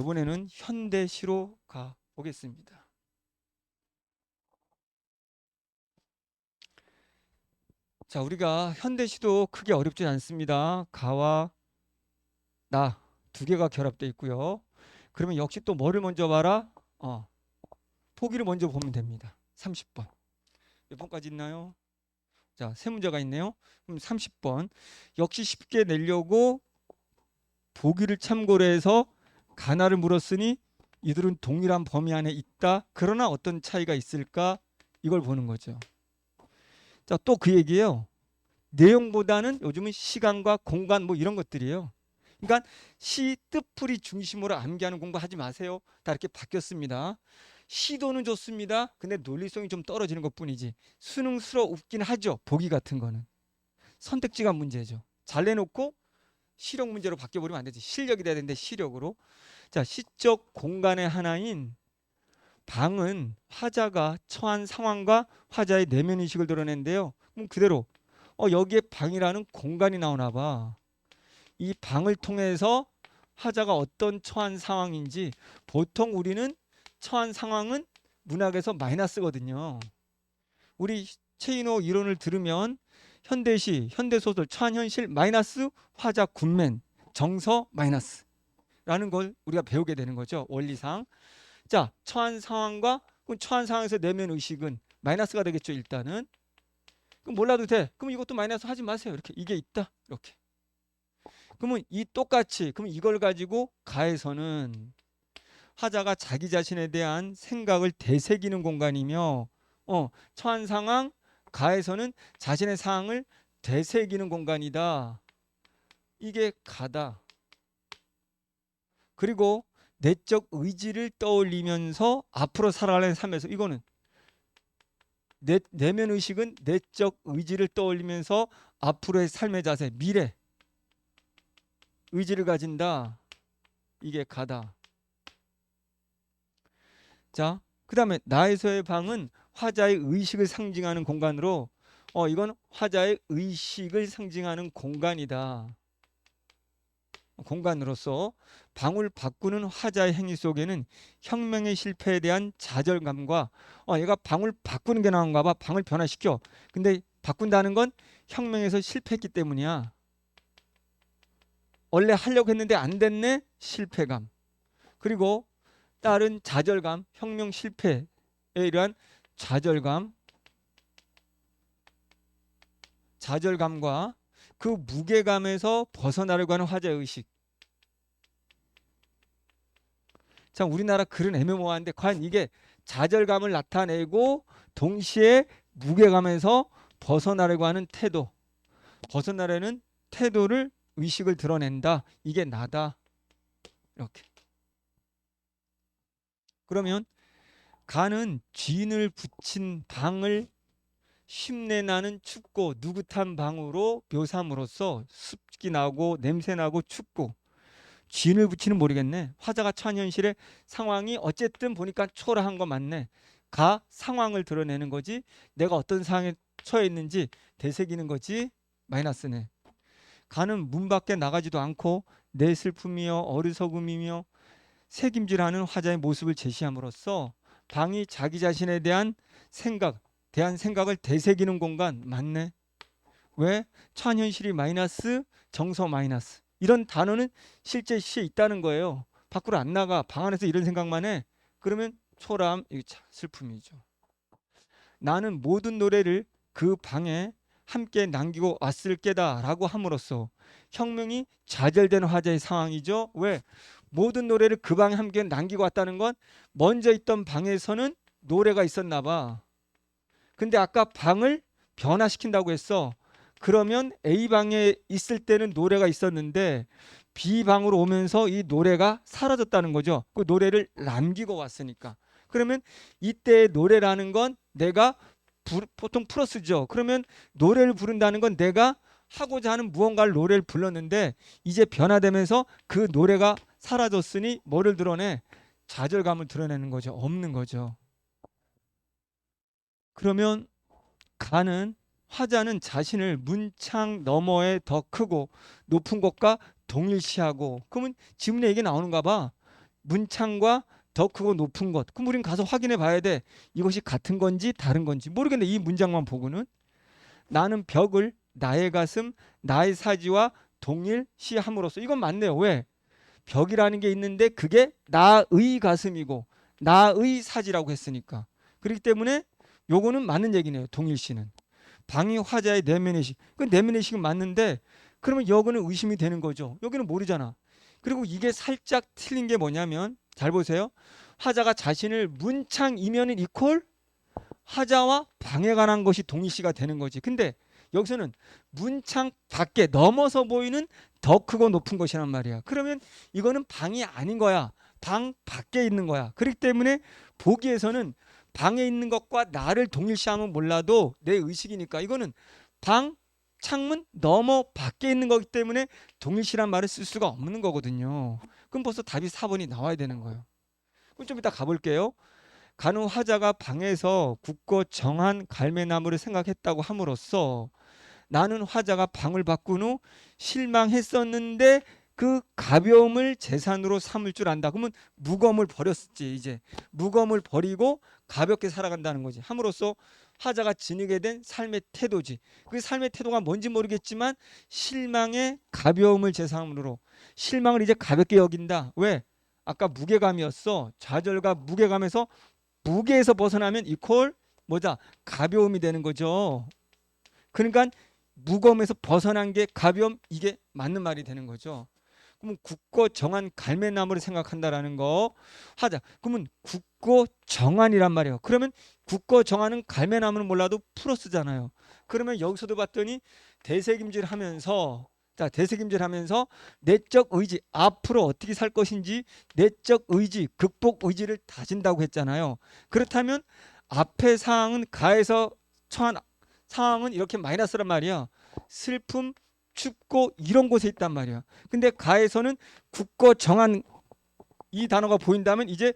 이번에는 현대시로 가보겠습니다. 자, 우리가 현대시도 크게 어렵지 않습니다. 가와 나 두 개가 결합되어 있고요. 그러면 역시 또 뭐를 먼저 봐라? 보기를 먼저 보면 됩니다. 30번. 몇 번까지 있나요? 자, 세 문제가 있네요. 그럼 30번. 역시 쉽게 내려고 보기를 참고로 해서 가나를 물었으니 이들은 동일한 범위 안에 있다. 그러나 어떤 차이가 있을까? 이걸 보는 거죠. 자, 또 그 얘기예요. 내용보다는 요즘은 시간과 공간 뭐 이런 것들이에요. 그러니까 시 뜻풀이 중심으로 암기하는 공부하지 마세요. 다 이렇게 바뀌었습니다. 시도는 좋습니다. 근데 논리성이 좀 떨어지는 것뿐이지 수능스러웠긴 하죠. 보기 같은 거는. 선택지가 문제죠. 잘 내놓고 시력 문제로 바뀌어버리면 안 되지. 실력이 돼야 되는데 시력으로. 자, 시적 공간의 하나인 방은 화자가 처한 상황과 화자의 내면 의식을 드러낸대요. 그럼 그대로 여기에 방이라는 공간이 나오나 봐. 이 방을 통해서 화자가 어떤 처한 상황인지 보통 우리는 처한 상황은 문학에서 마이너스거든요. 우리 체인호 이론을 들으면 현대시, 현대소설, 처한 현실 마이너스 화자 군맨 정서 마이너스라는 걸 우리가 배우게 되는 거죠. 원리상. 자, 처한 상황과 그럼 처한 상황에서 내면 의식은 마이너스가 되겠죠. 일단은. 그럼 몰라도 돼. 그럼 이것도 마이너스 하지 마세요. 이렇게 이게 있다. 이렇게. 그러면 이 똑같이 그럼 이걸 가지고 가에서는 화자가 자기 자신에 대한 생각을 되새기는 공간이며 처한 상황 가에서는 자신의 상황을 되새기는 공간이다. 이게 가다. 그리고 내적 의지를 떠올리면서 앞으로 살아가는 삶에서 이거는 내면 의식은 내적 의지를 떠올리면서 앞으로의 삶의 자세, 미래 의지를 가진다. 이게 가다. 자, 그 다음에 나에서의 방은 화자의 의식을 상징하는 공간으로 이건 화자의 의식을 상징하는 공간이다. 공간으로서 방을 바꾸는 화자의 행위 속에는 혁명의 실패에 대한 좌절감과 얘가 방을 바꾸는 게 나은가 봐. 방을 변화시켜. 근데 바꾼다는 건 혁명에서 실패했기 때문이야. 원래 하려고 했는데 안 됐네. 실패감. 그리고 다른 좌절감, 혁명 실패에 이러한 좌절감과 그 무게감에서 벗어나려고 하는 화자의 의식. 참 우리나라 글은 애매모호한데 과연 이게 좌절감을 나타내고 동시에 무게감에서 벗어나려고 하는 태도, 벗어나려는 태도를 의식을 드러낸다. 이게 나다. 이렇게. 그러면 가는 쥔을 붙인 방을 쉼내 나는 춥고 누긋한 방으로 묘삼으로써 습기 나고 냄새 나고 춥고 쥔을 붙이는 모르겠네. 화자가 처한 현실의 상황이 어쨌든 보니까 초라한 거 맞네. 가 상황을 드러내는 거지. 내가 어떤 상황에 처해 있는지 되새기는 거지. 마이너스네. 가는 문 밖에 나가지도 않고 내 슬픔이며 어리석음이며 새김질하는 화자의 모습을 제시함으로써 방이 자기 자신에 대한 생각을 되새기는 공간 맞네. 왜? 처한 현실이 마이너스, 정서 마이너스. 이런 단어는 실제 시에 있다는 거예요. 밖으로 안 나가. 방 안에서 이런 생각만 해. 그러면 초라함, 이거 슬픔이죠. 나는 모든 노래를 그 방에 함께 남기고 왔을 게다 라고 함으로써 혁명이 좌절된 화자의 상황이죠. 왜? 모든 노래를 그 방에 함께 남기고 왔다는 건 먼저 있던 방에서는 노래가 있었나 봐. 근데 아까 방을 변화시킨다고 했어. 그러면 A방에 있을 때는 노래가 있었는데 B방으로 오면서 이 노래가 사라졌다는 거죠. 그 노래를 남기고 왔으니까. 그러면 이때의 노래라는 건 내가 보통 플러스죠. 그러면 노래를 부른다는 건 내가 하고자 하는 무언가를 노래를 불렀는데 이제 변화되면서 그 노래가 사라졌으니 뭐를 드러내? 좌절감을 드러내는 거죠. 없는 거죠. 그러면 가는 화자는 자신을 문창 너머에 더 크고 높은 곳과 동일시하고 그러면 지문에 이게 나오는가 봐. 문창과 더 크고 높은 것. 그럼 우린 가서 확인해 봐야 돼. 이것이 같은 건지 다른 건지 모르겠네. 이 문장만 보고는. 나는 벽을 나의 가슴, 나의 사지와 동일시함으로써. 이건 맞네요. 왜? 벽이라는 게 있는데 그게 나의 가슴이고 나의 사지라고 했으니까. 그렇기 때문에 요거는 맞는 얘기네요. 동일시는. 방이 화자의 내면의식. 그 내면의식은 맞는데 그러면 여기는 의심이 되는 거죠. 여기는 모르잖아. 그리고 이게 살짝 틀린 게 뭐냐면 잘 보세요. 화자가 자신을 문창이면은 이퀄 화자와 방에 관한 것이 동일시가 되는 거지. 근데 여기서는 문창 밖에 넘어서 보이는 더 크고 높은 것이란 말이야. 그러면 이거는 방이 아닌 거야. 방 밖에 있는 거야. 그렇기 때문에 보기에서는 방에 있는 것과 나를 동일시하면 몰라도 내 의식이니까 이거는 방 창문 너머 밖에 있는 거기 때문에 동일시란 말을 쓸 수가 없는 거거든요. 그럼 벌써 답이 4번이 나와야 되는 거예요. 그럼 좀 이따 가볼게요. 간혹 화자가 방에서 굳고 정한 갈매나무를 생각했다고 함으로써 나는 화자가 방을 바꾼 후 실망했었는데 그 가벼움을 재산으로 삼을 줄 안다. 그러면 무거움을 버렸지. 이제 무거움을 버리고 가볍게 살아간다는 거지. 함으로써 화자가 지니게 된 삶의 태도지. 그 삶의 태도가 뭔지 모르겠지만 실망의 가벼움을 재산으로 실망을 이제 가볍게 여긴다. 왜? 아까 무게감이었어. 좌절과 무게감에서 무게에서 벗어나면 이퀄 뭐다? 가벼움이 되는 거죠. 그러니까 무거움에서 벗어난 게 가벼움 이게 맞는 말이 되는 거죠. 그러면 굳고 정한 갈매나무를 생각한다라는 거 하자. 그러면 굳고 정한이란 말이에요. 그러면 굳고 정한은 갈매나무는 몰라도 플러스잖아요. 그러면 여기서도 봤더니 대세김질하면서 자 대세김질하면서 내적 의지 앞으로 어떻게 살 것인지 내적 의지 극복 의지를 다진다고 했잖아요. 그렇다면 앞의 사항은 가에서 처한 상황은 이렇게 마이너스란 말이야. 슬픔, 춥고 이런 곳에 있단 말이야. 근데 가에서는 굳고 정한 이 단어가 보인다면 이제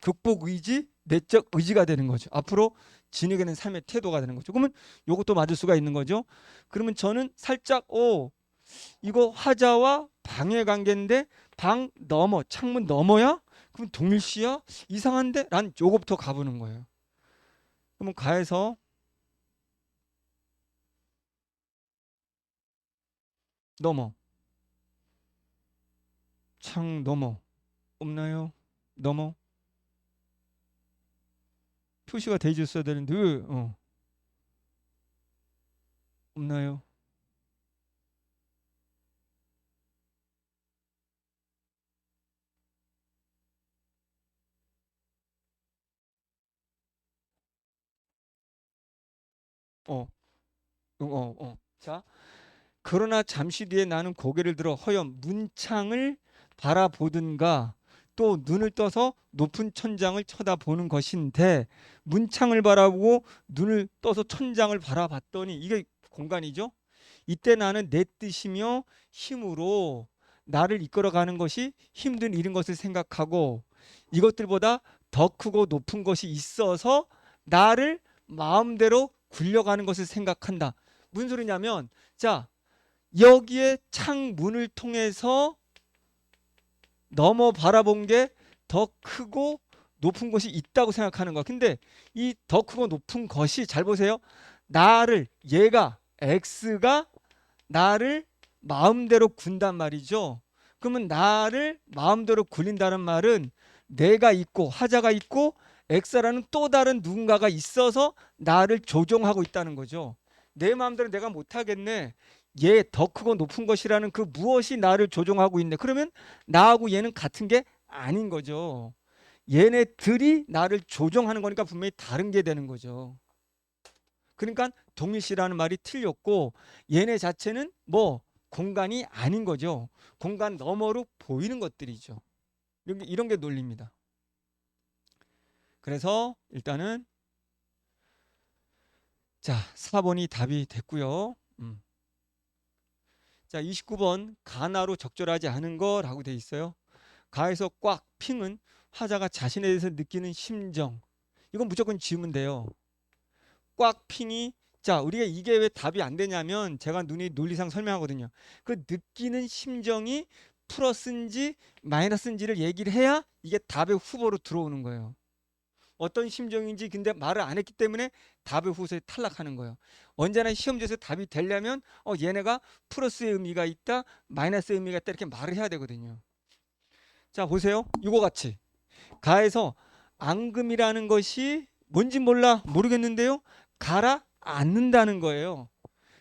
극복 의지, 내적 의지가 되는 거죠. 앞으로 지니게 된 삶의 태도가 되는 거죠. 그러면 이것도 맞을 수가 있는 거죠. 그러면 저는 살짝 이거 화자와 방의 관계인데 방 넘어 창문 넘어야? 그럼 동일시야? 이상한데? 난 요거부터 가보는 거예요. 그러면 가에서 넘어 창 넘어 없나요? 넘어 표시가 돼 있었어야 되는데 왜 없나요? 어, 자, 그러나 잠시 뒤에 나는 고개를 들어 허연 문창을 바라보든가 또 눈을 떠서 높은 천장을 쳐다보는 것인데 문창을 바라보고 눈을 떠서 천장을 바라봤더니 이게 공간이죠. 이때 나는 내 뜻이며 힘으로 나를 이끌어가는 것이 힘든 일인 것을 생각하고 이것들보다 더 크고 높은 것이 있어서 나를 마음대로 굴려가는 것을 생각한다. 무슨 소리냐면 자 여기에 창문을 통해서 넘어 바라본 게 더 크고 높은 것이 있다고 생각하는 거야. 근데 이 더 크고 높은 것이 잘 보세요. 나를 얘가 X가 나를 마음대로 군단 말이죠. 그러면 나를 마음대로 굴린다는 말은 내가 있고 하자가 있고 X라는 또 다른 누군가가 있어서 나를 조종하고 있다는 거죠. 내 마음대로 내가 못하겠네. 얘 더 크고 높은 것이라는 그 무엇이 나를 조종하고 있네. 그러면 나하고 얘는 같은 게 아닌 거죠. 얘네들이 나를 조종하는 거니까 분명히 다른 게 되는 거죠. 그러니까 동일시라는 말이 틀렸고 얘네 자체는 뭐 공간이 아닌 거죠. 공간 너머로 보이는 것들이죠. 이런 게 논리입니다. 그래서 일단은 자 4번이 답이 됐고요. 자 29번 가나로 적절하지 않은 거라고 돼 있어요. 가에서 꽉 핑은 화자가 자신에 대해서 느끼는 심정. 이건 무조건 지우면 돼요. 꽉 핑이 자 우리가 이게 왜 답이 안 되냐면 제가 눈이 논리상 설명하거든요. 그 느끼는 심정이 플러스인지 마이너스인지를 얘기를 해야 이게 답의 후보로 들어오는 거예요. 어떤 심정인지 근데 말을 안 했기 때문에 답의 후보에 탈락하는 거예요. 언제나 시험지에서 답이 되려면 얘네가 플러스의 의미가 있다, 마이너스의 의미가 있다 이렇게 말을 해야 되거든요. 자, 보세요. 이거 같이 가에서 앙금이라는 것이 뭔지 모르겠는데요. 가라앉는다는 거예요.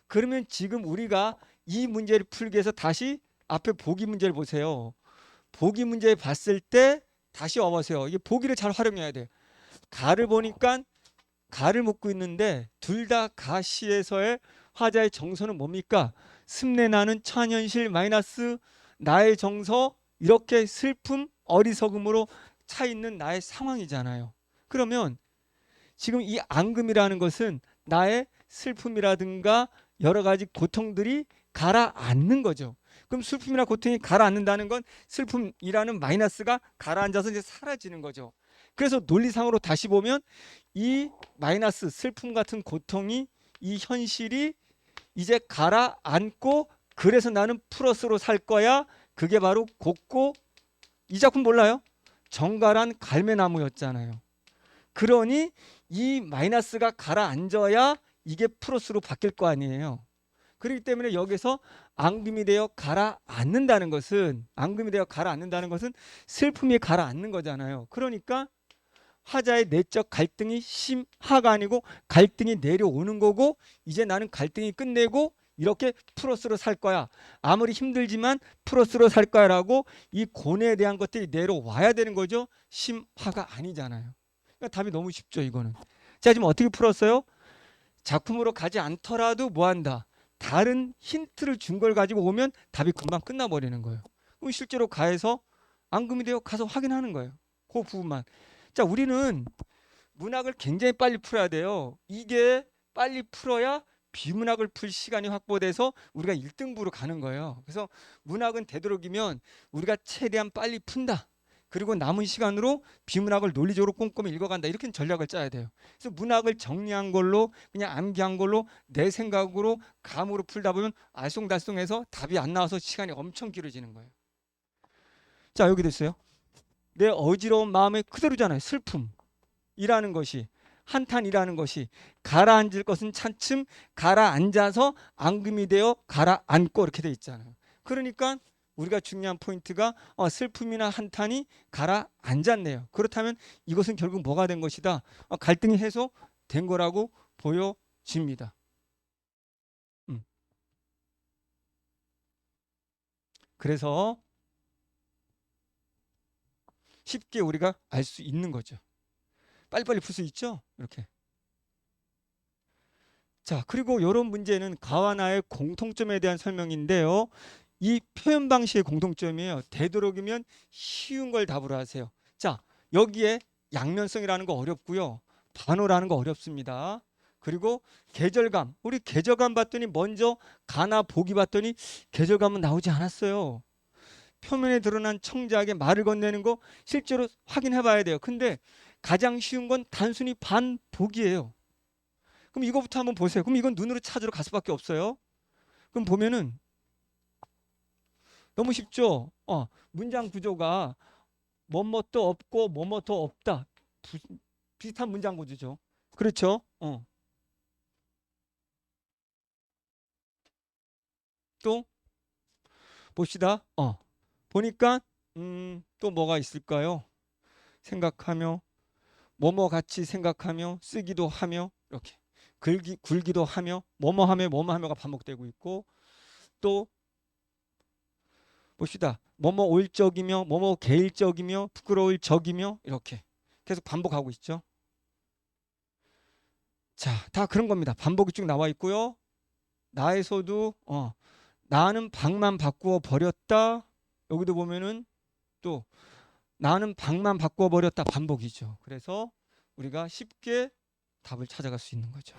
그러면 지금 우리가 이 문제를 풀기 위해서 다시 앞에 보기 문제를 보세요. 보기 문제 봤을 때 다시 와보세요. 이게 보기를 잘 활용해야 돼요. 가를 보니까 가를 묻고 있는데 둘 다 가시에서의 화자의 정서는 뭡니까? 습내나는 천현실 마이너스 나의 정서 이렇게 슬픔 어리석음으로 차 있는 나의 상황이잖아요. 그러면 지금 이 앙금이라는 것은 나의 슬픔이라든가 여러 가지 고통들이 가라앉는 거죠. 그럼 슬픔이나 고통이 가라앉는다는 건 슬픔이라는 마이너스가 가라앉아서 이제 사라지는 거죠. 그래서 논리상으로 다시 보면 이 마이너스 슬픔 같은 고통이 이 현실이 이제 가라앉고 그래서 나는 플러스로 살 거야. 그게 바로 곱고 이 작품 몰라요? 정갈한 갈매나무였잖아요. 그러니 이 마이너스가 가라앉아야 이게 플러스로 바뀔 거 아니에요. 그렇기 때문에 여기서 앙금이 되어 가라앉는다는 것은 슬픔이 가라앉는 거잖아요. 그러니까 화자의 내적 갈등이 심하가 아니고 갈등이 내려오는 거고 이제 나는 갈등이 끝내고 이렇게 플러스로 살 거야. 아무리 힘들지만 플러스로 살 거야라고 이 고뇌에 대한 것들이 내려와야 되는 거죠. 심화가 아니잖아요. 그러니까 답이 너무 쉽죠, 이거는. 자, 지금 어떻게 풀었어요? 작품으로 가지 않더라도 뭐 한다? 다른 힌트를 준 걸 가지고 오면 답이 금방 끝나버리는 거예요. 그럼 실제로 가해서 앙금이 되어 가서 확인하는 거예요. 그 부분만. 자, 우리는 문학을 굉장히 빨리 풀어야 돼요. 이게 빨리 풀어야 비문학을 풀 시간이 확보돼서 우리가 1등부로 가는 거예요. 그래서 문학은 되도록이면 우리가 최대한 빨리 푼다. 그리고 남은 시간으로 비문학을 논리적으로 꼼꼼히 읽어간다. 이렇게 전략을 짜야 돼요. 그래서 문학을 정리한 걸로 그냥 암기한 걸로 내 생각으로 감으로 풀다 보면 알쏭달쏭해서 답이 안 나와서 시간이 엄청 길어지는 거예요. 자, 여기 됐어요. 내 어지러운 마음의 그대로잖아요. 슬픔이라는 것이 한탄이라는 것이 가라앉을 것은 차츰 가라앉아서 앙금이 되어 가라앉고 이렇게 돼 있잖아요. 그러니까 우리가 중요한 포인트가 슬픔이나 한탄이 가라앉았네요. 그렇다면 이것은 결국 뭐가 된 것이다? 갈등이 해소된 거라고 보여집니다. 그래서 쉽게 우리가 알 수 있는 거죠. 빨리빨리 풀 수 있죠? 이렇게. 자, 그리고 이런 문제는 가와 나의 공통점에 대한 설명인데요. 이 표현 방식의 공통점이에요. 되도록이면 쉬운 걸 답으로 하세요. 자, 여기에 양면성이라는 거 어렵고요. 반어라는 거 어렵습니다. 그리고 계절감. 우리 계절감 봤더니 먼저 가나 보기 봤더니 계절감은 나오지 않았어요. 표면에 드러난 청자에게 말을 건네는 거 실제로 확인해 봐야 돼요. 근데 가장 쉬운 건 단순히 반복이에요. 그럼 이거부터 한번 보세요. 그럼 이건 눈으로 찾으러 갈 수밖에 없어요. 그럼 보면은 너무 쉽죠? 문장 구조가 뭐뭐도 없고 뭐뭐도 없다. 비슷한 문장 구조죠. 그렇죠? 또 봅시다. 보니까 또 뭐가 있을까요? 생각하며 뭐뭐 같이 생각하며 쓰기도 하며 이렇게 굴기도 하며 뭐뭐 하며 뭐뭐 하며가 반복되고 있고 또 봅시다. 뭐뭐 올 적이며 뭐뭐 개일 적이며 부끄러울 적이며 이렇게 계속 반복하고 있죠. 자, 다 그런 겁니다. 반복이 쭉 나와 있고요. 나에서도 나는 방만 바꾸어 버렸다. 여기도 보면은 또 나는 방만 바꾸어 버렸다 반복이죠. 그래서 우리가 쉽게 답을 찾아갈 수 있는 거죠.